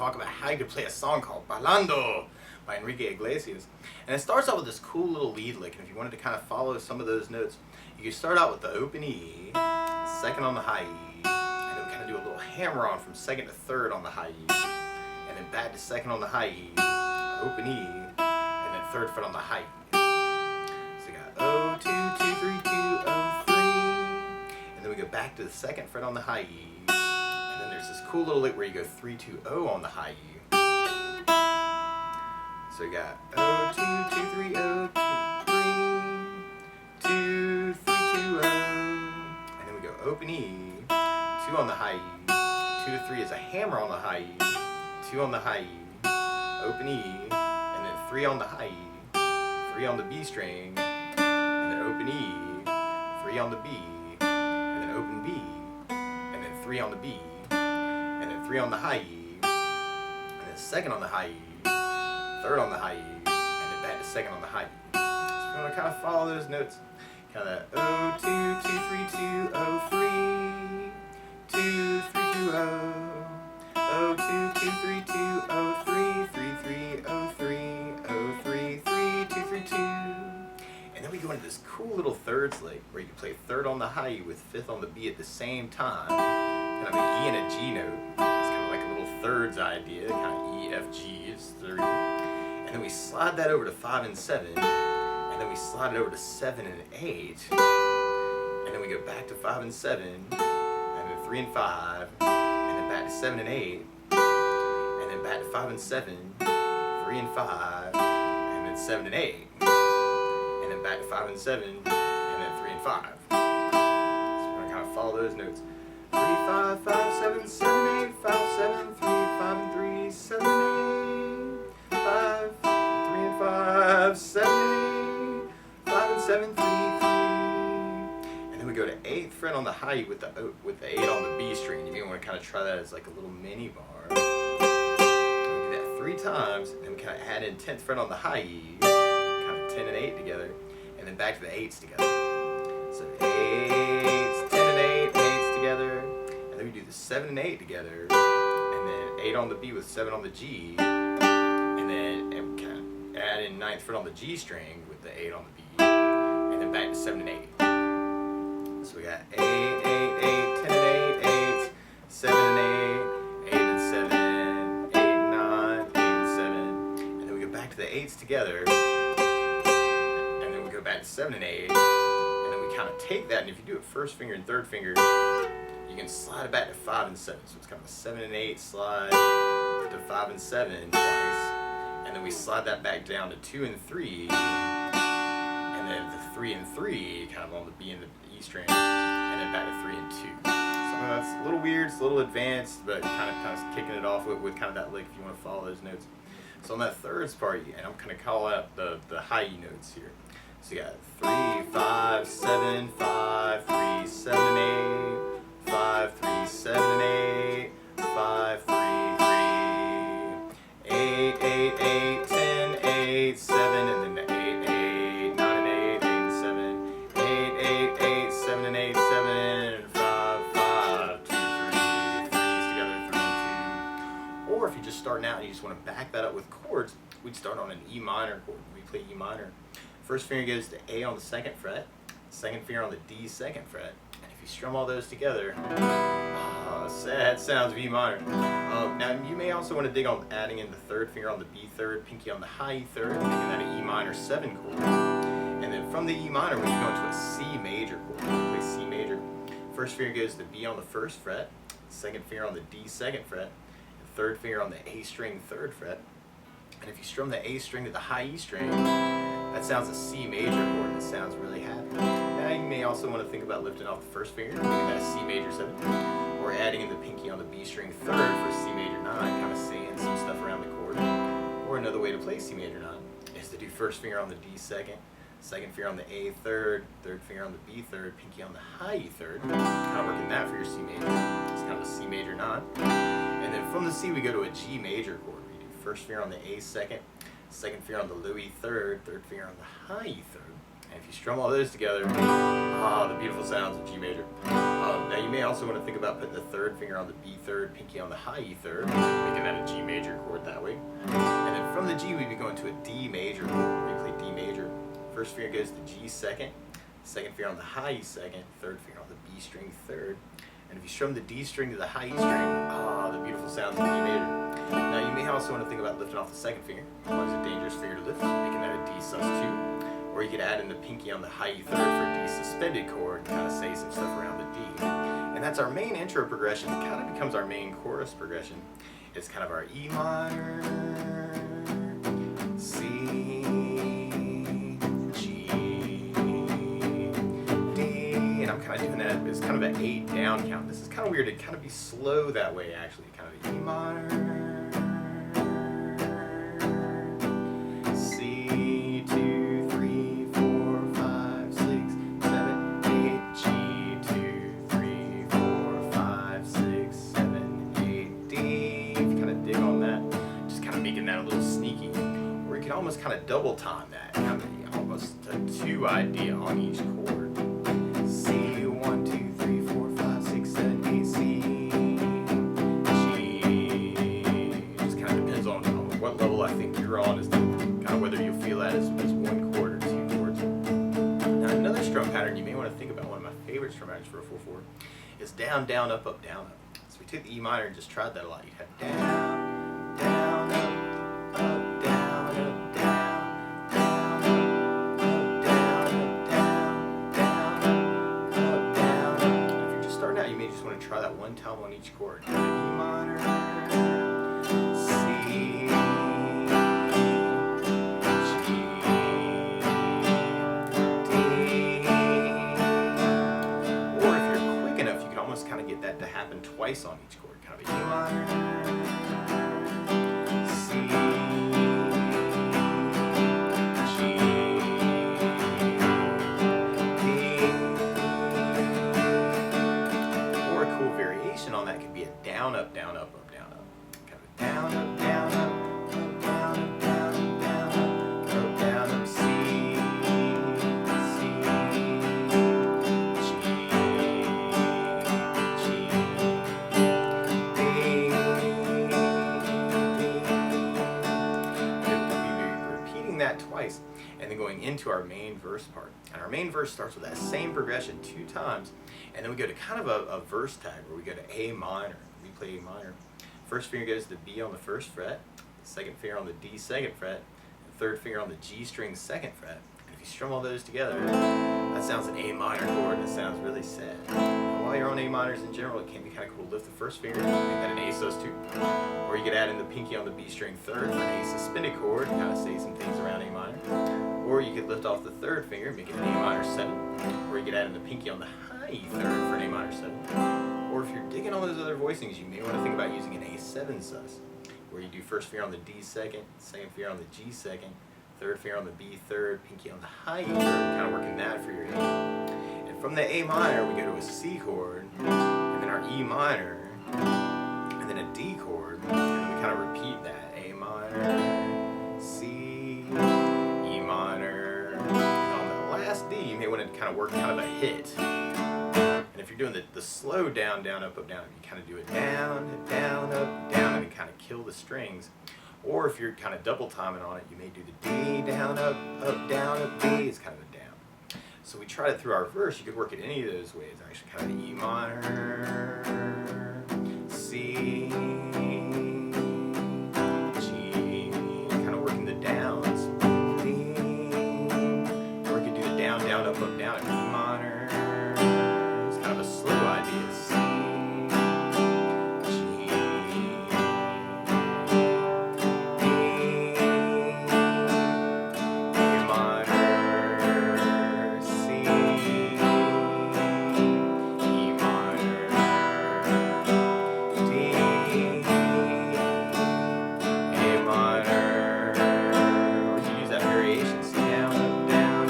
talk about how you can play a song called Bailando by Enrique Iglesias. And it starts out with this cool little lead lick, and if you wanted to kind of follow some of those notes, you can start out with the open E, second on the high E, and then we kind of do a little hammer on from second to third on the high E, and then back to second on the high E, open E, and then third fret on the high E. So you got O, 2, 2, 3, 2, O, 3, and then we go back to the second fret on the high E, and then there's this cool little lick where you go 3, 2, O on the high E. So you got O, 2, 2, 3, O, 2, 3, 2, 3, 2, O, and then we go open E, 2 on the high E, 2 to 3 is a hammer on the high E, 2 on the high E, open E, and then 3 on the high E, 3 on the B string, and then open E, 3 on the B, and then open B, and then 3 on the B, and then 3 on the high E, and then second on the high E, third on the high E, and then back to second on the high E. So we're going to kind of follow those notes. Kind of O, 2, 2, 3, 2, O, 3, 2, 3, 2, O, O, 2, 2, 3, 2, O, 3, 3, 3, O, 3, O, 3, 3, 2, 3, 2. And then we go into this cool little thirds lick where you can play third on the high E with fifth on the B at the same time. Kind of an E and a G note. It's kind of like a little thirds idea, kind of E, F, G is 3. And then we slide that over to 5 and 7, and then we slide it over to 7 and 8, and then we go back to 5 and 7, and then 3 and 5, and then back to 7 and 8, and then back to 5 and 7, 3 and 5, and then 7 and 8, and then back to 5 and 7, and then 3 and 5. So we're going to kind of follow those notes. 3, 5, 5, 7, 7, 8, 5, 7, 3, 5 and 3, 7 and 8, 5, 3 and 5, 7 and 8, 5 and 7, 3, 3. And then we go to 8th fret on the high E with the 8 on the B string. You may want to kind of try that as like a little mini bar. And we do that 3 times, and then we kind of add in 10th fret on the high E, kind of 10 and 8 together, and then back to the 8s together. So 8s, 10 and 8, 8s together, and then we do the 7 and 8 together, and then 8 on the B with 7 on the G, and then we kind of add in 9th fret on the G string with the 8 on the B, and then back to 7 and 8. So we got 8, 8, 8, 10 and 8, 8s, 7 and 8, 8 and 7, 8 and 9, 8 and 7, and then we go back to the 8s together, and then we go back to 7 and 8, and then we kind of take that, and if you do it first finger and third finger, you can slide it back to 5 and 7. So it's kind of a 7 and 8 slide to 5 and 7 twice, and then we slide that back down to 2 and 3, and then the 3 and 3 kind of on the B and the E string, and then back to 3 and 2. So that's a little weird, it's a little advanced, but kind of kicking it off with kind of that lick if you want to follow those notes. So on that thirds part, and I'm going to call out the high E notes here. So you got 3, 5, 7, 5, 3, 7 and 8, 5, 3, 7 and 8, 5, 3, 3, 8, 8, 8, 10, 8, 7, and then the 8, 8, 9 and 8, 8 and 7, 8, 8, 8, 7 and 8, 7, 5, 5, 2, 3, 3s together, 3 and 2. Or if you're just starting out and you just want to back that up with chords, we'd start on an E minor chord. We play E minor. First finger goes to A on the 2nd fret, second finger on the D 2nd fret. And if you strum all those together, sad sounds of E minor. Now you may also want to dig on adding in the third finger on the B third, pinky on the high E third, making that an E minor 7 chord. And then from the E minor, we go into a C major chord. We play C major. First finger goes to B on the 1st fret, second finger on the D 2nd fret, and third finger on the A string 3rd fret. And if you strum the A string to the high E string, that sounds a C major chord, and it sounds really happy. Now you may also want to think about lifting off the first finger, making that a C major 7, or adding in the pinky on the B string 3rd for C major 9, kind of saying some stuff around the chord. Or another way to play C major 9 is to do first finger on the D 2nd, second finger on the A 3rd, third finger on the B 3rd, pinky on the high E 3rd, kind of working that for your C major. It's kind of a C major 9. And then from the C we go to a G major chord. We do first finger on the A 2nd, second finger on the low E 3rd, third finger on the high E 3rd. And if you strum all those together, the beautiful sounds of G major. Now you may also want to think about putting the third finger on the B third, pinky on the high E third, making that a G major chord that way. And then from the G we'd be going to a D major chord. We play D major. First finger goes to G second, second finger on the high E second, third finger on the B string third. And if you strum the D string to the high E string, the beautiful sounds of D major. Now you may also want to think about lifting off the second finger. Always a dangerous finger to lift, making that a D sus2. Or you could add in the pinky on the high E third for a D suspended chord and kind of say some stuff around the D. And that's our main intro progression. It kind of becomes our main chorus progression. It's kind of our E minor, C, G, D. And I'm kind of doing that as kind of an 8 down count. This is kind of weird. It kind of be slow that way actually. Kind of E minor. Almost kind of double time that, kind of almost a 2 idea on each chord. C, 1, 2, 3, 4, 5, 6, 7, 8, C, G. It just kind of depends on what level I think you're on, as to kind of whether you feel that as 1 chord or 2 chords. Now another strum pattern you may want to think about, one of my favorite strum patterns for a 4/4, is down, down, up, down, up. So we took the E minor and just tried that a lot. You'd have down, down, up, up, down. Try that one time on each chord. E minor, C, G, D. Or if you're quick enough, you can almost kind of get that to happen twice on each chord. Kind of E minor, C, G, on that could be a down, up, down, up, up, down, up. Kind of down, up, down, up, up, down, up, down, down, up, down, up, C, C, G, G, D, D. And we'll be repeating that twice and then going into our main verse part. And our main verse starts with that same progression 2 times. And then we go to kind of a verse tag where we go to A minor. We play A minor. First finger goes to the B on the 1st fret, second finger on the D 2nd fret, and third finger on the G string 2nd fret. And if you strum all those together, that sounds an A minor chord, and it sounds really sad. And while you're on A minors in general, it can be kind of cool to lift the first finger, make that an A sus2. Or you could add in the pinky on the B string 3rd for an A suspended chord, and kind of say some things around A minor. Or you could lift off the 3rd finger, make it an A minor 7. Or you could add in the pinky on the E third for an A minor 7. Or if you're digging all those other voicings, you may want to think about using an A7 sus, where you do first finger on the D 2nd, second finger on the G 2nd, third finger on the B 3rd, pinky on the high E 3rd, kind of working that for your A. And from the A minor, we go to a C chord, and then our E minor, and then a D chord, and then we kind of repeat that. A minor, C, E minor, and on the last D, you may want to kind of work kind of a hit. And if you're doing the slow down, down, up, down, you kind of do it down, down, up, down, and kind of kill the strings. Or if you're kind of double timing on it, you may do the D, down, up, D. It's kind of a down. So we tried it through our verse. You could work it any of those ways. Actually, kind of E minor, C, G, kind of working the downs. D, or you could do the down, down, up, down, at E minor. Kind of a slow idea. C, G, D, A minor, C, E minor, D, A minor. Or you can use that variation. C down, up, down,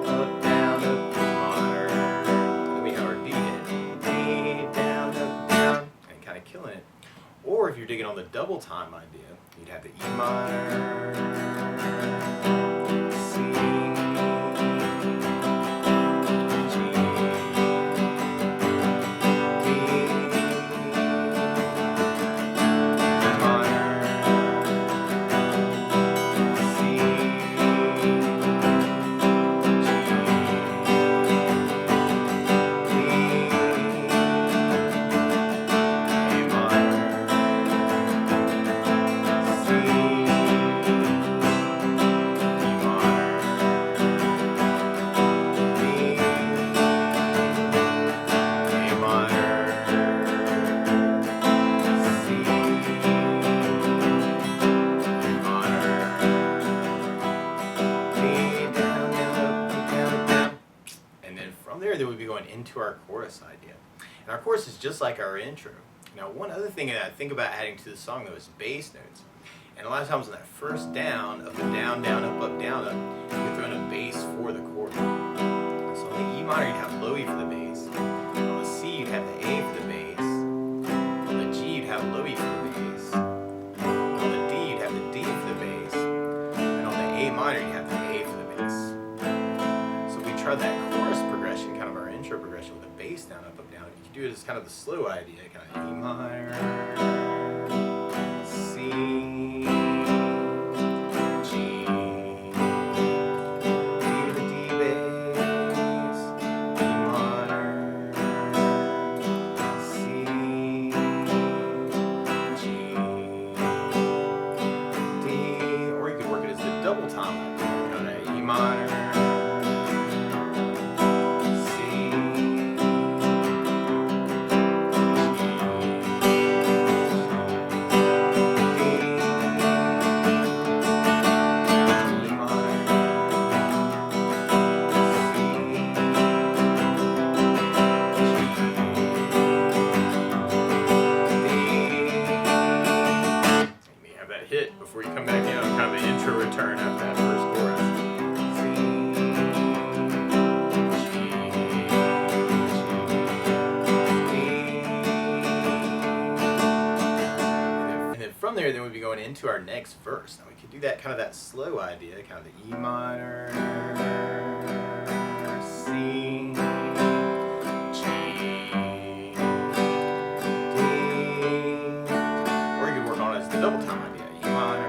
up, down, up, E minor. Then we have our D hit. D, down, up, down, and kind of killing it. Or if you're digging on the double time idea, you'd have the E minor, C, G, into our chorus idea. And our chorus is just like our intro. Now, one other thing that I think about adding to the song though is bass notes. And a lot of times on that first down, of the down, down, up, down, up, you can throw in a bass for the chord. So on the E minor, you'd have low E for the bass. On the C, you'd have the A for the bass. On the G, you'd have low E for the bass. On the D, you'd have the D for the bass. And on the A minor, you'd have the A for the bass. So we tried that chorus progression, kind of our intro progression with a bass down, up, down. You can do it as kind of the slow idea, kind of E minor, C, double time, you know, E minor, C, G, D, E minor, C, D. You have that hit before you come back in on kind of an intro return after that first chorus. And then from there, then we'd be going into our next verse. Now we could do that kind of that slow idea, kind of the E minor, C, G, D, or you could work on it as the double time idea, E minor,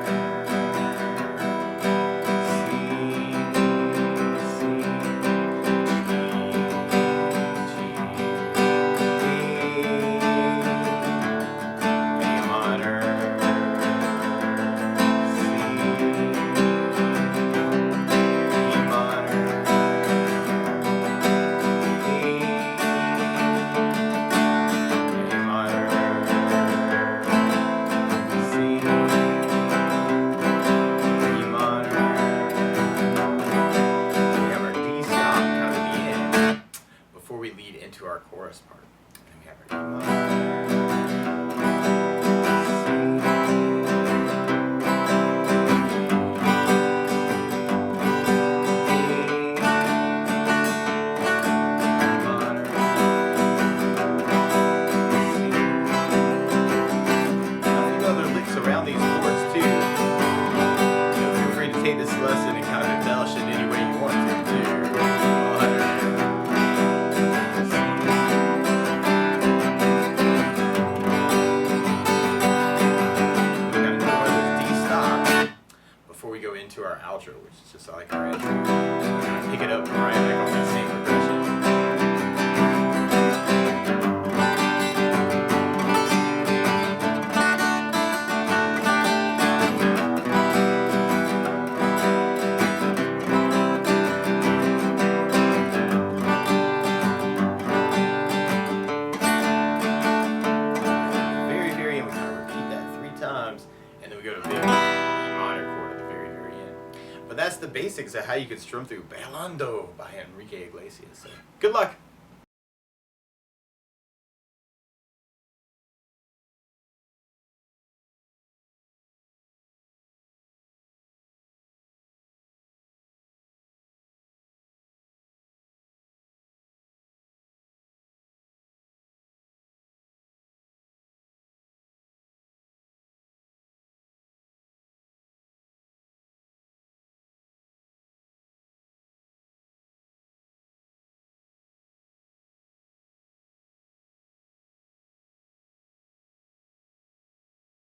we lead into our chorus part. And we have our E minor, now, a few other licks around these chords too. You know, feel free to take this lesson and kind of embellish it any way you want to. Before we go into our outro, which is just like our intro, we're going to pick it up right back on that same progression. Very, very, and we kind of repeat that 3 times, and then we go to big minor chord at the very, very end. But that's the basics of how you can strum through Bailando by Enrique Iglesias. So, good luck!